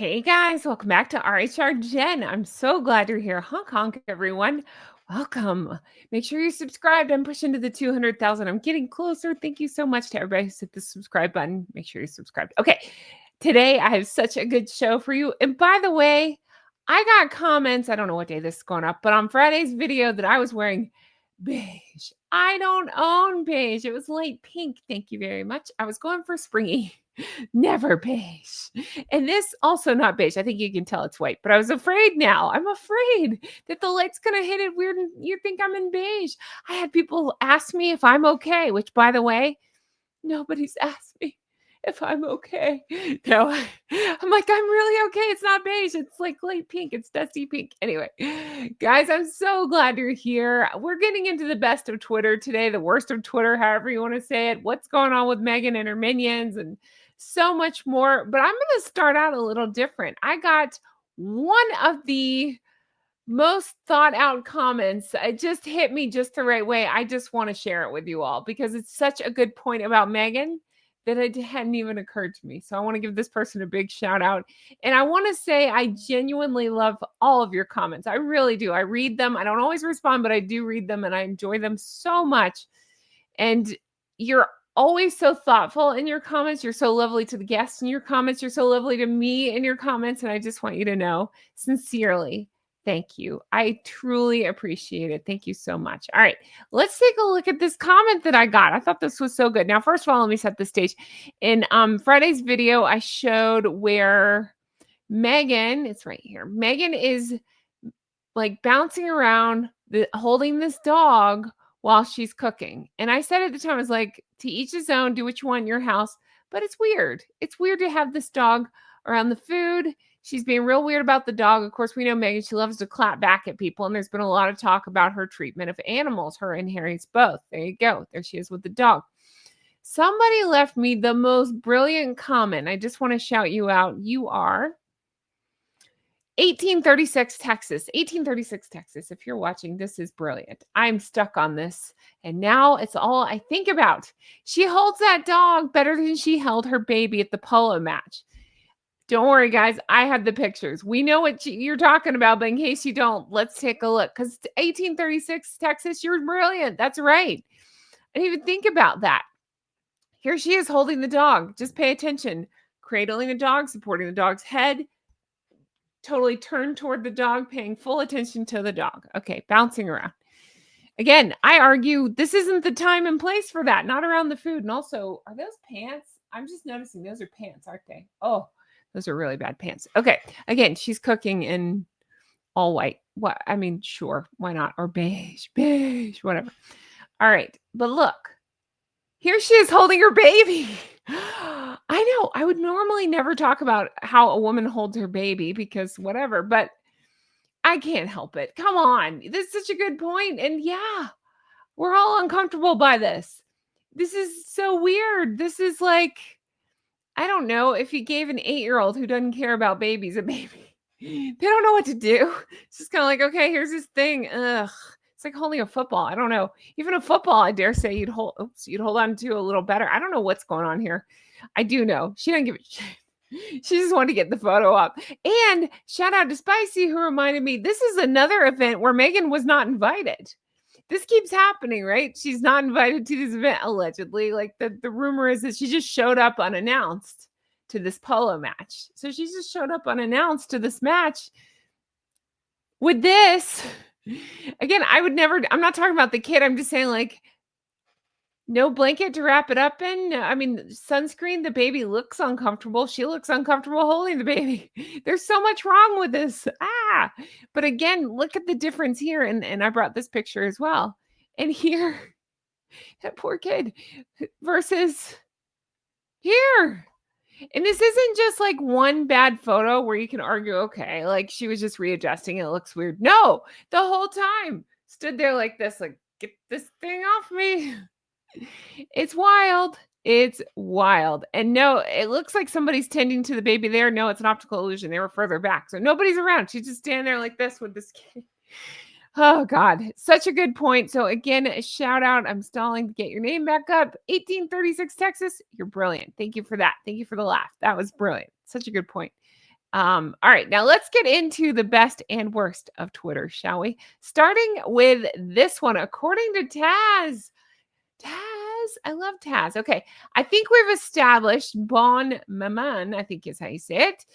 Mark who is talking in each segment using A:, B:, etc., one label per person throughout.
A: Hey guys, welcome back to RHR Jen. I'm so glad you're here. Honk honk, everyone. Welcome. Make sure you're subscribed. I'm pushing to the 200,000. I'm getting closer. Thank you so much to everybody who's hit the subscribe button. Make sure you're subscribed. Okay, today I have such a good show for you. And by the way, I got comments. I don't know what day this is going up, but on Friday's video that I was wearing beige. I don't own beige. It was light pink. Thank you very much. I was going for springy. Never beige. And this also not beige. I think you can tell it's white, but I was afraid now. I'm afraid that the light's going to hit it weird and you think I'm in beige. I had people ask me if I'm okay, which by the way, nobody's asked me if I'm okay. No, I'm like, I'm really okay. It's not beige. It's like light pink. It's dusty pink. Anyway, guys, I'm so glad you're here. We're getting into the best of Twitter today, the worst of Twitter, however you want to say it. What's going on with Meghan and her minions and so much more. But I'm going to start out a little different. I got one of the most thought out comments. It just hit me just the right way. I just want to share it with you all because it's such a good point about Meghan that it hadn't even occurred to me. So I want to give this person a big shout out. And I want to say I genuinely love all of your comments. I really do. I read them. I don't always respond, but I do read them and I enjoy them so much. And you're always so thoughtful in your comments. You're so lovely to the guests in your comments. You're so lovely to me in your comments. And I just want you to know sincerely, thank you. I truly appreciate it. Thank you so much. All right, let's take a look at this comment that I got. I thought this was so good. Now, first of all, let me set the stage. In Friday's video, I showed where Meghan, it's right here. Meghan is like bouncing around, holding this dog while she's cooking. And I said at the time, I was like, to each his own, do what you want in your house. But it's weird. It's weird to have this dog around the food. She's being real weird about the dog. Of course, we know Meghan, she loves to clap back at people. And there's been a lot of talk about her treatment of animals, her and Harry's both. There you go. There she is with the dog. Somebody left me the most brilliant comment. I just want to shout you out. You are 1836 Texas. 1836 Texas. If you're watching, this is brilliant. I'm stuck on this. And now it's all I think about. She holds that dog better than she held her baby at the polo match. Don't worry, guys. I have the pictures. We know what you're talking about, but in case you don't, let's take a look. Because 1836 Texas, you're brilliant. That's right. I didn't even think about that. Here she is holding the dog. Just pay attention. Cradling the dog, supporting the dog's head. Totally turned toward the dog, paying full attention to the dog. Okay, bouncing around. Again, I argue this isn't the time and place for that. Not around the food. And also, are those pants? I'm just noticing those are pants, aren't they? Oh, those are really bad pants. Okay. Again, she's cooking in all white. What? I mean, sure. Why not? Or beige, whatever. All right. But look, here she is holding her baby. I know. I would normally never talk about how a woman holds her baby because whatever, but I can't help it. Come on. This is such a good point. And yeah, we're all uncomfortable by this. This is so weird. This is like, I don't know, if you gave an 8-year-old who doesn't care about babies a baby, they don't know what to do. It's just kind of like, okay, here's this thing. Ugh. It's like holding a football. I don't know. Even a football, I dare say you'd hold on to a little better. I don't know what's going on here. I do know. She doesn't give a shit. She just wanted to get the photo up. And shout out to Spicy, who reminded me, this is another event where Meghan was not invited. This keeps happening, right? She's not invited to this event, allegedly. Like the rumor is that she just showed up unannounced to this polo match. So she just showed up unannounced to this match with this. Again, I would never, I'm not talking about the kid. I'm just saying, like, no blanket to wrap it up in. I mean, sunscreen, the baby looks uncomfortable. She looks uncomfortable holding the baby. There's so much wrong with this. But again, look at the difference here. And I brought this picture as well. And here, that poor kid versus here. And this isn't just like one bad photo where you can argue, okay, like she was just readjusting. It looks weird. No, the whole time stood there like this, like, get this thing off me. It's wild. It's wild. And no, it looks like somebody's tending to the baby there. No, it's an optical illusion. They were further back. So nobody's around. She's just standing there like this with this kid. Oh, God. Such a good point. So again, a shout out. I'm stalling to get your name back up. 1836 Texas. You're brilliant. Thank you for that. Thank you for the laugh. That was brilliant. Such a good point. All right, now let's get into the best and worst of Twitter, shall we? Starting with this one, according to Taz. Taz, I love Taz. Okay, I think we've established Bon Maman, I think is how you say it,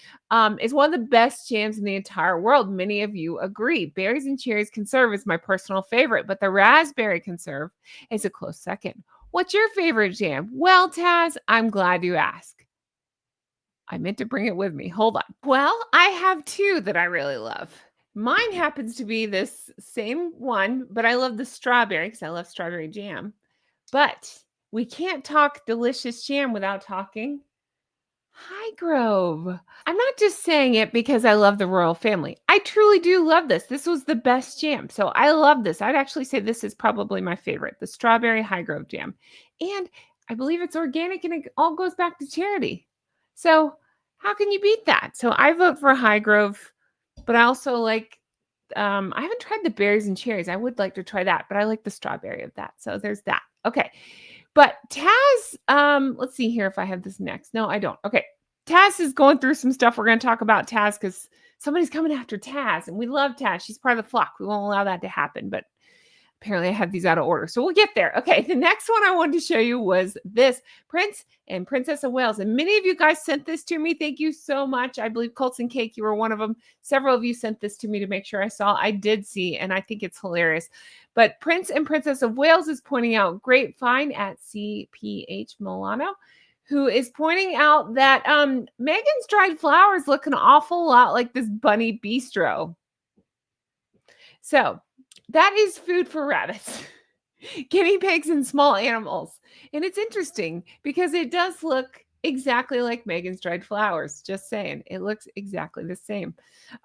A: is one of the best jams in the entire world. Many of you agree. Berries and cherries conserve is my personal favorite, but the raspberry conserve is a close second. What's your favorite jam? Well, Taz, I'm glad you asked. I meant to bring it with me. Hold on. Well, I have two that I really love. Mine happens to be this same one, but I love the strawberry because I love strawberry jam. But we can't talk delicious jam without talking Highgrove. I'm not just saying it because I love the royal family. I truly do love this. This was the best jam. So I love this. I'd actually say this is probably my favorite, the strawberry Highgrove jam. And I believe it's organic and it all goes back to charity. So how can you beat that? So I vote for Highgrove, but I also like I haven't tried the berries and cherries. I would like to try that, but I like the strawberry of that. So there's that. Okay. But Taz, let's see here if I have this next. No, I don't. Okay. Taz is going through some stuff. We're going to talk about Taz because somebody's coming after Taz, and we love Taz. She's part of the flock. We won't allow that to happen, but apparently I have these out of order. So we'll get there. Okay, the next one I wanted to show you was this Prince and Princess of Wales. And many of you guys sent this to me. Thank you so much. I believe Colts and Cake, you were one of them. Several of you sent this to me to make sure I saw. I did see, and I think it's hilarious. But Prince and Princess of Wales is pointing out Grapevine at CPH Milano, who is pointing out that Meghan's dried flowers look an awful lot like this bunny bistro. So that is food for rabbits, guinea pigs, and small animals. And it's interesting because it does look exactly like Meghan's dried flowers. Just saying, it looks exactly the same.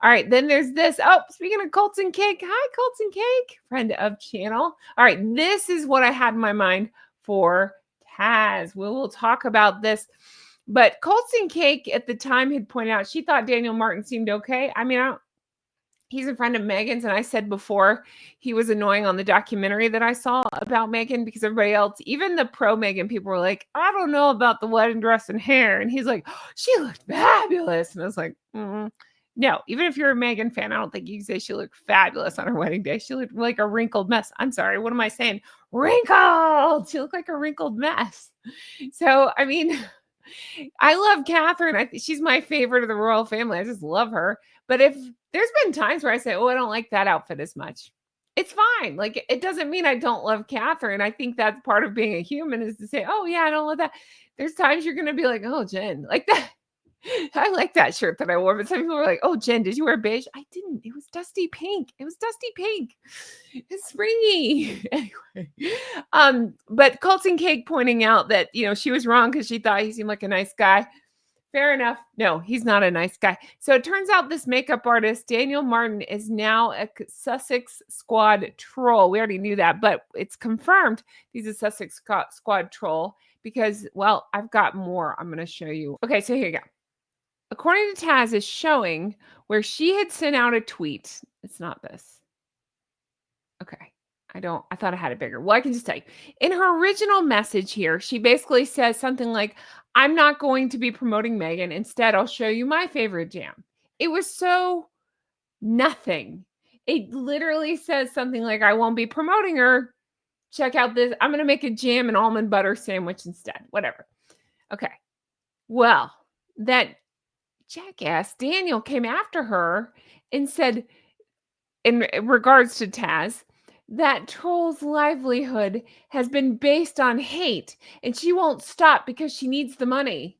A: All right, then there's this. Oh, speaking of Colts and Cake, hi, Colts and Cake, friend of channel. All right, this is what I had in my mind for Taz. We will talk about this. But Colts and Cake at the time had pointed out she thought Daniel Martin seemed okay. I mean, he's a friend of Meghan's, and I said before he was annoying on the documentary that I saw about Meghan because everybody else, even the pro Meghan people, were like, I don't know about the wedding dress and hair. And he's like, oh, she looked fabulous. And I was like, no, even if you're a Meghan fan, I don't think you can say she looked fabulous on her wedding day. She looked like a wrinkled mess. I'm sorry. What am I saying? Wrinkled. She looked like a wrinkled mess. So, I mean, I love Catherine. She's my favorite of the royal family. I just love her. But if there's been times where I say, oh, I don't like that outfit as much, it's fine. Like, it doesn't mean I don't love Catherine. I think that's part of being a human is to say, oh, yeah, I don't love that. There's times you're going to be like, oh, Jen, like that. I like that shirt that I wore, but some people were like, oh, Jen, did you wear beige? I didn't. It was dusty pink. It's springy. Anyway, but Colton Cake pointing out that, she was wrong because she thought he seemed like a nice guy. Fair enough. No, he's not a nice guy. So it turns out this makeup artist, Daniel Martin, is now a Sussex squad troll. We already knew that, but it's confirmed he's a Sussex squad troll because, well, I've got more I'm going to show you. Okay, so here you go. According to Taz, is showing where she had sent out a tweet. It's not this. Okay. I thought I had it bigger. Well, I can just tell you. In her original message here, she basically says something like, I'm not going to be promoting Meghan. Instead, I'll show you my favorite jam. It was so nothing. It literally says something like, I won't be promoting her. Check out this. I'm going to make a jam and almond butter sandwich instead. Whatever. Okay. Well, that jackass Daniel came after her and said, in regards to Taz, that troll's livelihood has been based on hate and she won't stop because she needs the money.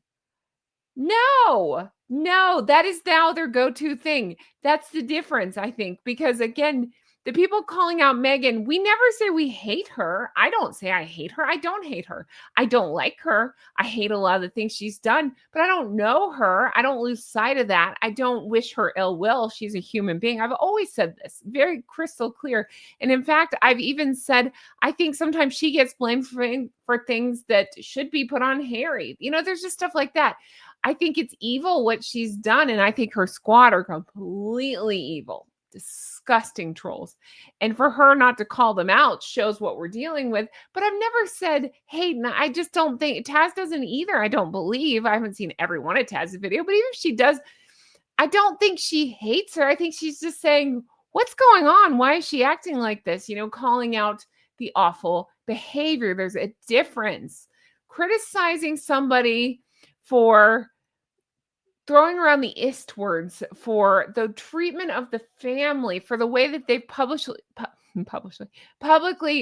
A: No, that is now their go-to thing. That's the difference, I think, because again, the people calling out Meghan, we never say we hate her. I don't say I hate her. I don't hate her. I don't like her. I hate a lot of the things she's done, but I don't know her. I don't lose sight of that. I don't wish her ill will. She's a human being. I've always said this very crystal clear. And in fact, I've even said, I think sometimes she gets blamed for things that should be put on Harry. There's just stuff like that. I think it's evil what she's done. And I think her squad are completely evil. Disgusting trolls. And for her not to call them out shows what we're dealing with. But I've never said, hey, I just don't think Taz doesn't either. I don't believe. I haven't seen every one of Taz's video, but even if she does, I don't think she hates her. I think she's just saying, what's going on? Why is she acting like this? Calling out the awful behavior. There's a difference. Criticizing somebody for throwing around the ist words, for the treatment of the family, for the way that they've publicly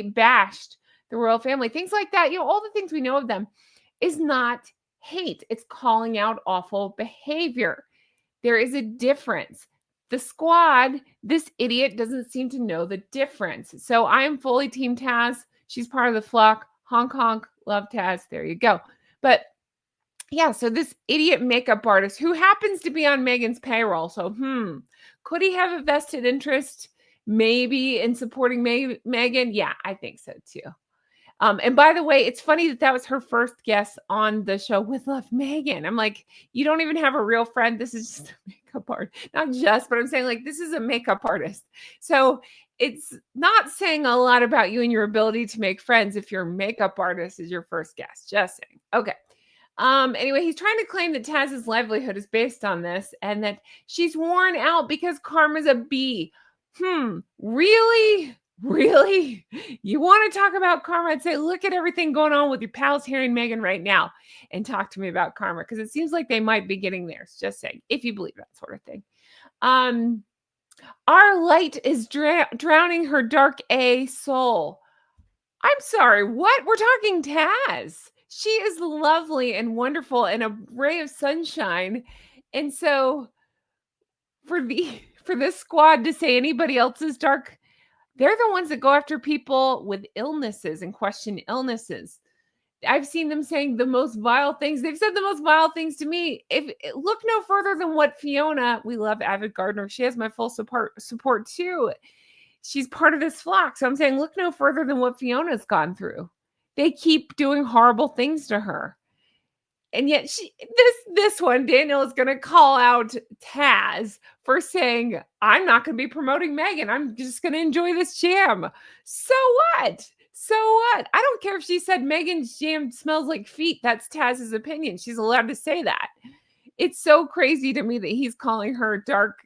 A: bashed the royal family, things like that, all the things we know of them, is not hate. It's calling out awful behavior. There is a difference. The squad, this idiot doesn't seem to know the difference. So I am fully Team Taz. She's part of the flock. Honk, honk. Love Taz. There you go. But yeah, so this idiot makeup artist who happens to be on Meghan's payroll. So, could he have a vested interest maybe in supporting Meghan? Yeah, I think so too. And by the way, it's funny that was her first guest on the show with Love Meghan. I'm like, you don't even have a real friend. This is just a makeup artist. Not just, but I'm saying like, this is a makeup artist. So it's not saying a lot about you and your ability to make friends if your makeup artist is your first guest. Just saying. Okay. Anyway, he's trying to claim that Taz's livelihood is based on this and that she's worn out because Karma's a bee. Really? Really? You want to talk about karma? I'd say, look at everything going on with your pals Harry and Meghan right now and talk to me about karma, because it seems like they might be getting there. Just saying, if you believe that sort of thing. Our light is drowning her dark A soul. I'm sorry, what? We're talking Taz. She is lovely and wonderful and a ray of sunshine. And so for this squad to say anybody else is dark, they're the ones that go after people with illnesses and question illnesses. I've seen them saying the most vile things. They've said the most vile things to me. Look no further than what Fiona, we love Avid Gardner. She has my full support too. She's part of this flock. So I'm saying, look no further than what Fiona's gone through. They keep doing horrible things to her. And yet this one, Daniel is going to call out Taz for saying, I'm not going to be promoting Meghan. I'm just going to enjoy this jam. So what? So what? I don't care if she said Meghan's jam smells like feet. That's Taz's opinion. She's allowed to say that. It's so crazy to me that he's calling her dark,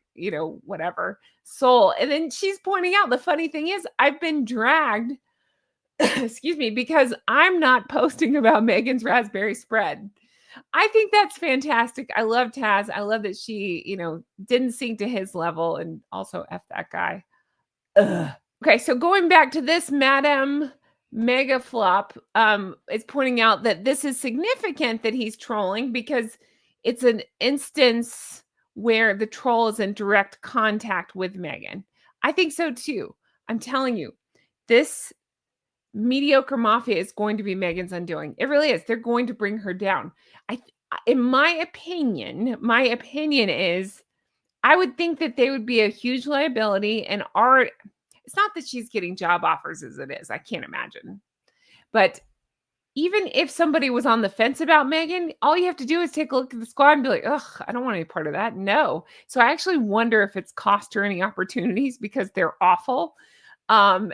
A: whatever, soul. And then she's pointing out, the funny thing is, I've been dragged, excuse me, because I'm not posting about Meghan's raspberry spread. I think that's fantastic. I love Taz. I love that she, didn't sink to his level, and also F that guy. Ugh. Okay, so going back to this Madam Mega Flop, is pointing out that this is significant that he's trolling because it's an instance where the troll is in direct contact with Meghan. I think so too. I'm telling you, this mediocre mafia is going to be Meghan's undoing. It really is. They're going to bring her down. In my opinion is, I would think that they would be a huge liability, and it's not that she's getting job offers as it is. I can't imagine. But even if somebody was on the fence about Meghan, all you have to do is take a look at the squad and be like, ugh, I don't want any part of that. No. So I actually wonder if it's cost her any opportunities because they're awful. I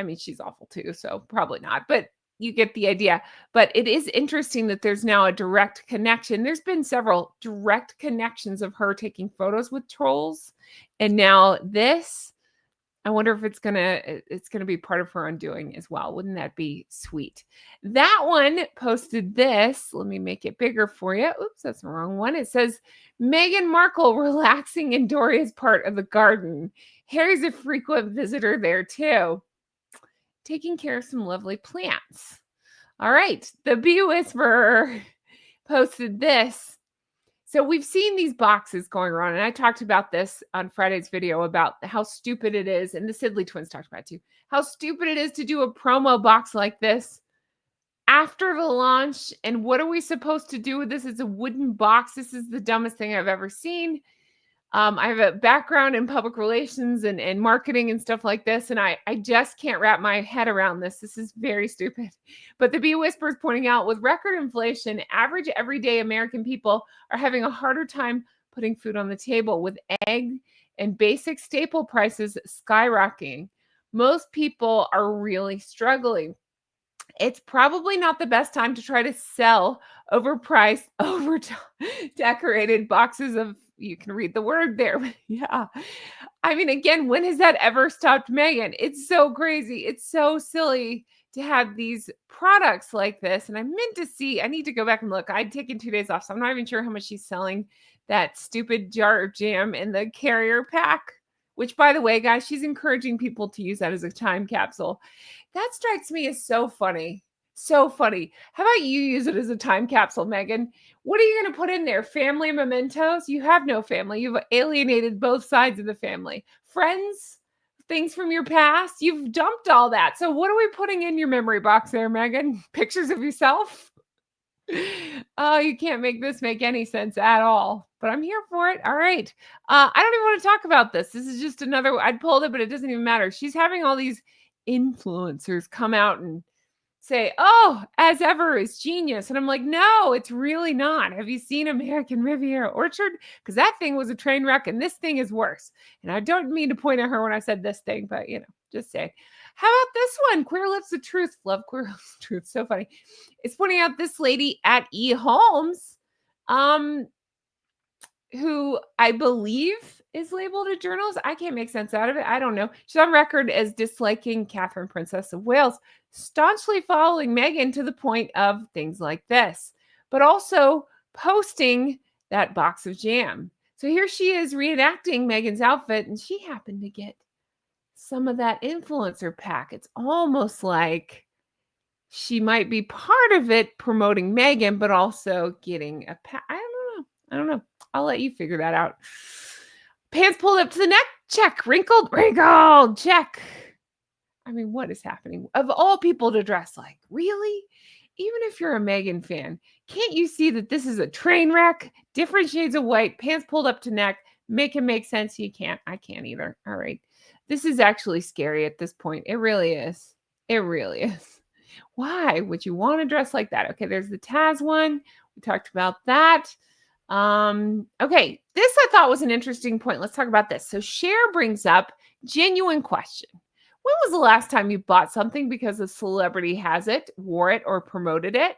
A: mean, she's awful too, so probably not, but you get the idea. But it is interesting that there's now a direct connection. There's been several direct connections of her taking photos with trolls. And now this, I wonder if it's gonna be part of her undoing as well. Wouldn't that be sweet? That one posted this. Let me make it bigger for you. Oops, that's the wrong one. It says, Meghan Markle relaxing in Doria's part of the garden. Harry's a frequent visitor there too, taking care of some lovely plants. All right, the Bee Whisperer posted this. So we've seen these boxes going around, and I talked about this on Friday's video about how stupid it is, and the Sidley twins talked about it too, how stupid it is to do a promo box like this after the launch. And what are we supposed to do with this? It's a wooden box. This is the dumbest thing I've ever seen. I have a background in public relations and marketing and stuff like this, and I just can't wrap my head around this. This is very stupid. But the Bee Whisperer is pointing out, with record inflation, average everyday American people are having a harder time putting food on the table, with egg and basic staple prices skyrocketing. Most people are really struggling. It's probably not the best time to try to sell overpriced, over-decorated boxes of, you can read the word there. Yeah. I mean, again, when has that ever stopped Meghan? It's so crazy. It's so silly to have these products like this. And I meant to see, I need to go back and look. I'd taken 2 days off, so I'm not even sure how much she's selling that stupid jar of jam in the carrier pack, which, by the way, guys, she's encouraging people to use that as a time capsule. That strikes me as so funny. So funny. How about you use it as a time capsule, Meghan? What are you going to put in there? Family mementos? You have no family. You've alienated both sides of the family. Friends? Things from your past? You've dumped all that. So what are we putting in your memory box there, Meghan? Pictures of yourself? Oh, you can't make this make any sense at all, but I'm here for it. All right. I don't even want to talk about this. This is just another, I'd pulled it, but it doesn't even matter. She's having all these influencers come out and say, oh, as ever is genius. And I'm like, no, it's really not. Have you seen American Riviera Orchard? Because that thing was a train wreck and this thing is worse. And I don't mean to point at her when I said this thing, but just say, how about this one? Queer Lips of Truth. Love Queer Lips of Truth. So funny. It's pointing out this lady at eHomes, who I believe is labeled a journalist. I can't make sense out of it. I don't know. She's on record as disliking Catherine, Princess of Wales, staunchly following Meghan to the point of things like this, but also posting that box of jam. So here she is reenacting Meghan's outfit, and she happened to get some of that influencer pack. It's almost like she might be part of it promoting Meghan, but also getting a pack. I don't know. I'll let you figure that out. Pants pulled up to the neck. Check. Wrinkled. Check. I mean, what is happening? Of all people to dress like, really? Even if you're a Meghan fan, can't you see that this is a train wreck? Different shades of white, pants pulled up to neck, make it make sense. You can't. I can't either. All right. This is actually scary at this point. It really is. It really is. Why would you want to dress like that? Okay, there's the Taz one. We talked about that. Okay, this I thought was an interesting point. Let's talk about this. So Cher brings up genuine question. When was the last time you bought something because a celebrity has it, wore it, or promoted it?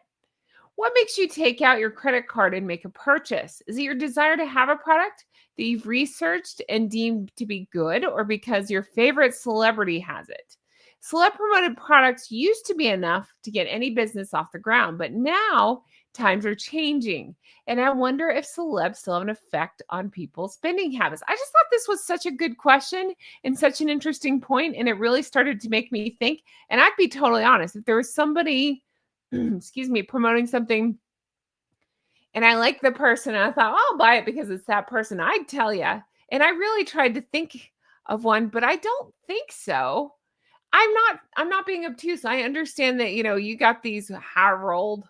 A: What makes you take out your credit card and make a purchase? Is it your desire to have a product that you've researched and deemed to be good, or because your favorite celebrity has it? Celeb promoted products used to be enough to get any business off the ground, but now times are changing. And I wonder if celebs still have an effect on people's spending habits. I just thought this was such a good question and such an interesting point, and it really started to make me think. And I'd be totally honest, if there was somebody, excuse me, promoting something and I like the person, and I thought, oh, I'll buy it because it's that person, I'd tell you. And I really tried to think of one, but I don't think so. I'm not being obtuse. I understand that, you got these Harold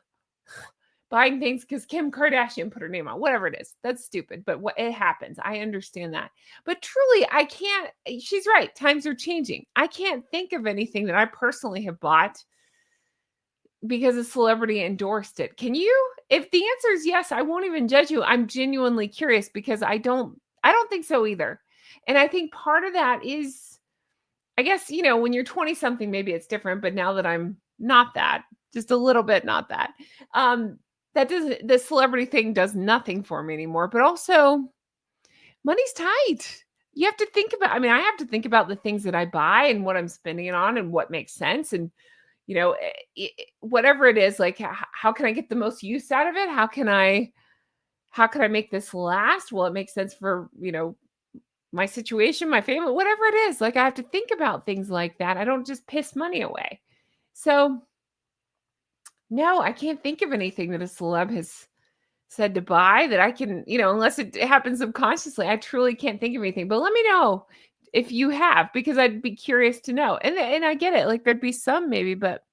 A: buying things because Kim Kardashian put her name on, whatever it is. That's stupid, but it happens. I understand that. But truly, I can't, she's right. Times are changing. I can't think of anything that I personally have bought because a celebrity endorsed it. Can you? If the answer is yes, I won't even judge you. I'm genuinely curious because I don't think so either. And I think part of that is, I guess, when you're 20 something, maybe it's different, but now that I'm not that, just a little bit not that, the celebrity thing does nothing for me anymore. But also, money's tight. You have to think about, I have to think about the things that I buy and what I'm spending it on and what makes sense. And, whatever it is, like, how can I get the most use out of it? How can I make this last? Will it make sense for, my situation, my family, whatever it is? Like, I have to think about things like that. I don't just piss money away. So no, I can't think of anything that a celeb has said to buy that I can, unless it happens subconsciously. I truly can't think of anything. But let me know if you have, because I'd be curious to know. And I get it. Like, there'd be some maybe, but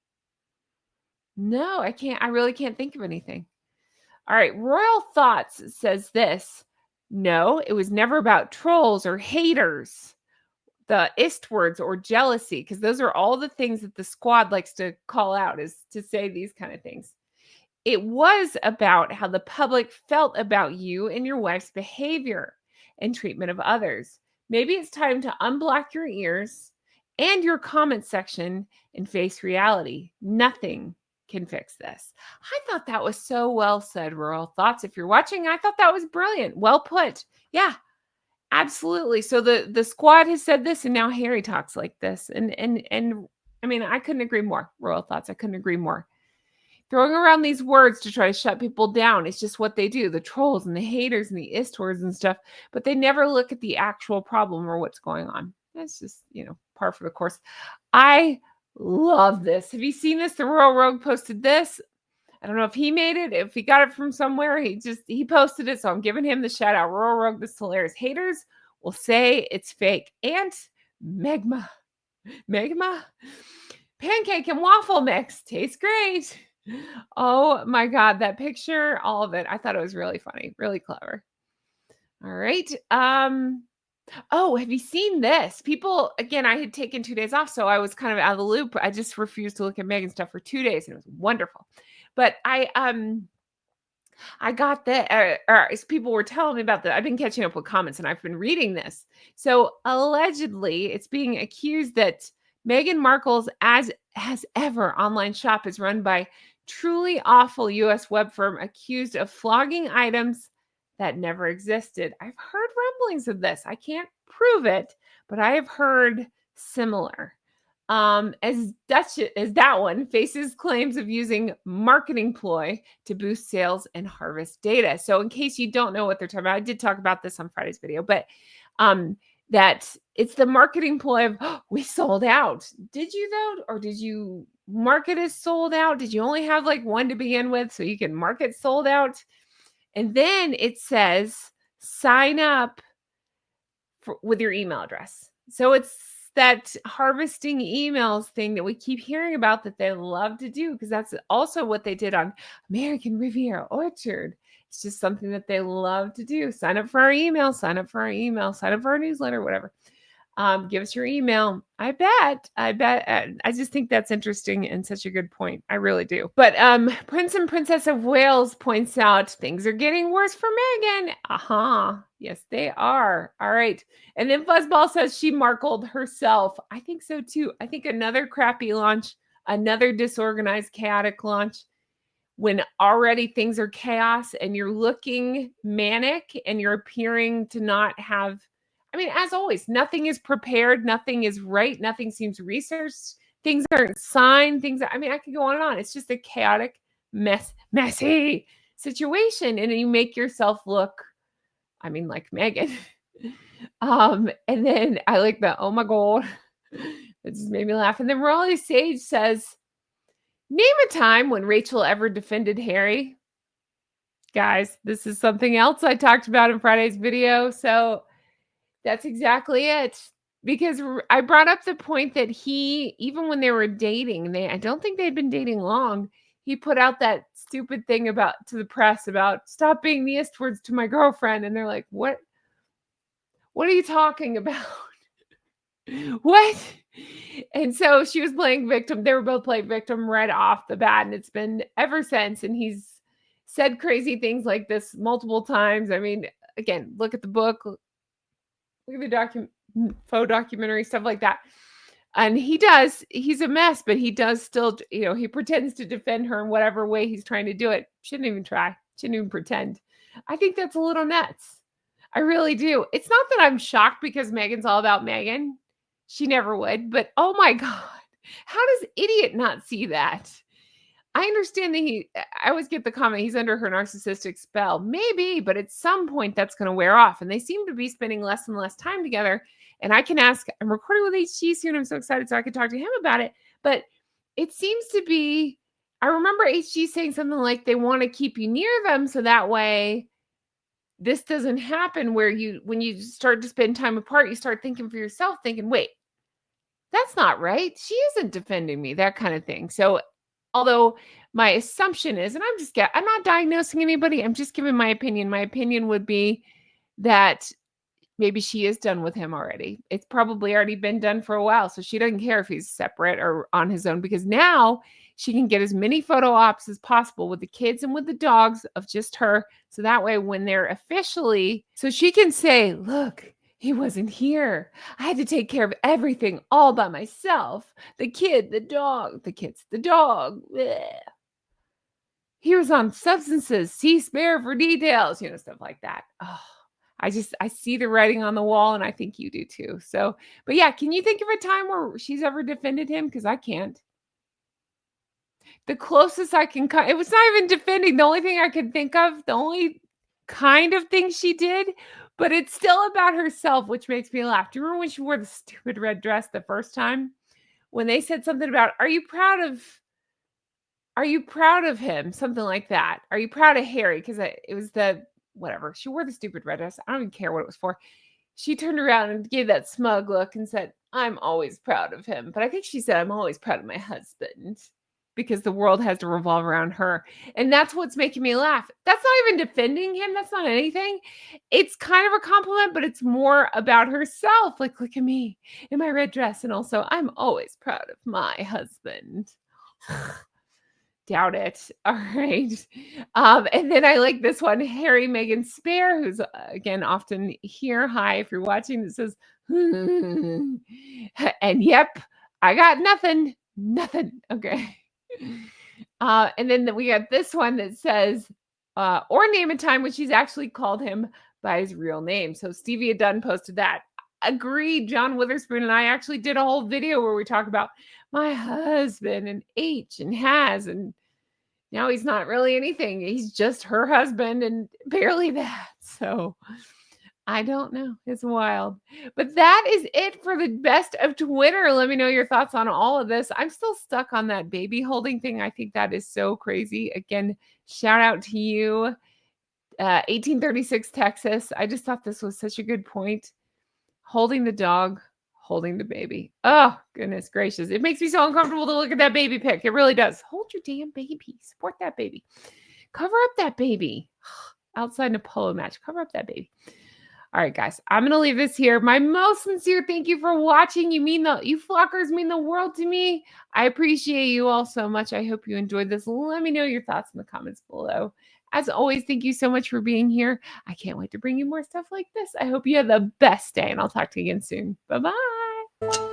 A: no, I can't. I really can't think of anything. All right. Royal Thoughts says this. No, it was never about trolls or haters, the istwards or jealousy, because those are all the things that the squad likes to call out, is to say these kind of things. It was about how the public felt about you and your wife's behavior and treatment of others. Maybe it's time to unblock your ears and your comment section and face reality. Nothing can fix this. I thought that was so well said, Rural Thoughts. If you're watching, I thought that was brilliant. Well put. Yeah, absolutely. So the squad has said this, and now Harry talks like this. And I mean, I couldn't agree more. Royal Thoughts. I couldn't agree more. Throwing around these words to try to shut people down. It's just what they do. The trolls and the haters and the istors and stuff, but they never look at the actual problem or what's going on. That's just, par for the course. I love this. Have you seen this? The Royal Rogue posted this. I don't know if he made it, if he got it from somewhere. He posted it, so I'm giving him the shout out. Royal Rogue, this is hilarious. Haters will say it's fake. And Megma, pancake and waffle mix tastes great. Oh my God, that picture, all of it. I thought it was really funny, really clever. All right. Oh, have you seen this? People, again, I had taken 2 days off, so I was kind of out of the loop. I just refused to look at Meghan stuff for 2 days, and it was wonderful. But I got as people were telling me about that. I've been catching up with comments, and I've been reading this. So allegedly, it's being accused that Meghan Markle's as ever online shop is run by truly awful U.S. web firm accused of flogging items that never existed. I've heard rumblings of this. I can't prove it, but I have heard similar. As that one faces claims of using marketing ploy to boost sales and harvest data. So in case you don't know what they're talking about, I did talk about this on Friday's video, but that it's the marketing ploy of, oh, we sold out. Did you though? Or did you market as sold out? Did you only have like one to begin with so you can market sold out? And then it says, sign up with your email address. So it's that harvesting emails thing that we keep hearing about that they love to do, because that's also what they did on American Riviera Orchard. It's just something that they love to do. Sign up for our email, sign up for our newsletter, whatever. Give us your email. I bet. I just think that's interesting and such a good point. I really do. But Prince and Princess of Wales points out things are getting worse for Meghan. Yes, they are. All right. And then Fuzzball says she markled herself. I think so too. I think another crappy launch, another disorganized, chaotic launch, when already things are chaos and you're looking manic and you're appearing to not have, I mean, as always, nothing is prepared, nothing is right, nothing seems researched, things aren't signed, I could go on and on. It's just a chaotic, messy situation. And you make yourself look, like Meghan. And then I like the, oh my God, it just made me laugh. And then Raleigh Sage says, name a time when Rachel ever defended Harry. Guys, this is something else I talked about in Friday's video. So that's exactly it. Because I brought up the point that he, even when they were dating, I don't think they'd been dating long, he put out that stupid thing to the press about stop being the Istwards to my girlfriend. And they're like, what are you talking about? What? And so she was playing victim. They were both playing victim right off the bat. And it's been ever since. And he's said crazy things like this multiple times. I mean, again, look at the book, look at the faux documentary, stuff like that. And he's a mess, but he does still, he pretends to defend her in whatever way he's trying to do it. Shouldn't even try. Shouldn't even pretend. I think that's a little nuts. I really do. It's not that I'm shocked because Meghan's all about Meghan. She never would, but oh my God, how does idiot not see that? I understand that I always get the comment, he's under her narcissistic spell. Maybe, but at some point that's going to wear off. And they seem to be spending less and less time together. And I'm recording with HG soon. I'm so excited so I can talk to him about it. But it seems to be, I remember HG saying something like they want to keep you near them so that way this doesn't happen where when you start to spend time apart, you start thinking for yourself, thinking, wait, that's not right. She isn't defending me, that kind of thing. So although my assumption is, and I'm not diagnosing anybody, I'm just giving my opinion. My opinion would be that maybe she is done with him already. It's probably already been done for a while. So she doesn't care if he's separate or on his own, because now she can get as many photo ops as possible with the kids and with the dogs of just her. So that way when they're officially, so she can say, look, he wasn't here. I had to take care of everything all by myself. The kid, the dog, the kids, the dog. Bleh. he was on substances, see spare for details, stuff like that. Oh, I see the writing on the wall, and I think you do too. So, but yeah, can you think of a time where she's ever defended him? Because I can't. The closest I can come, it was not even defending. The only thing I could think of, the only kind of thing she did, but it's still about herself, which makes me laugh. Do you remember when she wore the stupid red dress the first time? When they said something about, are you proud of him? Something like that. Are you proud of Harry? Because it was the whatever. She wore the stupid red dress. I don't even care what it was for. She turned around and gave that smug look and said, I'm always proud of him. But I think she said, I'm always proud of my husband because the world has to revolve around her. And that's what's making me laugh. That's not even defending him. That's not anything. It's kind of a compliment, but it's more about herself. Like, look at me in my red dress. And also, I'm always proud of my husband. Doubt it. All right. And then I like this one, Harry Meghan Spare, who's again often here. Hi, if you're watching, that says, and yep, I got nothing. Nothing. Okay. And then we got this one that says, or name a time when she's actually called him by his real name. So Stevie Dunn posted that. Agreed. John Witherspoon and I actually did a whole video where we talk about my husband and H and has, and now he's not really anything. He's just her husband and barely that. So I don't know. It's wild. But that is it for the best of Twitter. Let me know your thoughts on all of this. I'm still stuck on that baby holding thing. I think that is so crazy. Again, shout out to you. 1836 Texas. I just thought this was such a good point. Holding the dog, holding the baby. Oh, goodness gracious. It makes me so uncomfortable to look at that baby pic. It really does. Hold your damn baby. Support that baby. Cover up that baby. Outside in a polo match. Cover up that baby. All right, guys. I'm going to leave this here. My most sincere thank you for watching. You flockers mean the world to me. I appreciate you all so much. I hope you enjoyed this. Let me know your thoughts in the comments below. As always, thank you so much for being here. I can't wait to bring you more stuff like this. I hope you have the best day, and I'll talk to you again soon. Bye-bye.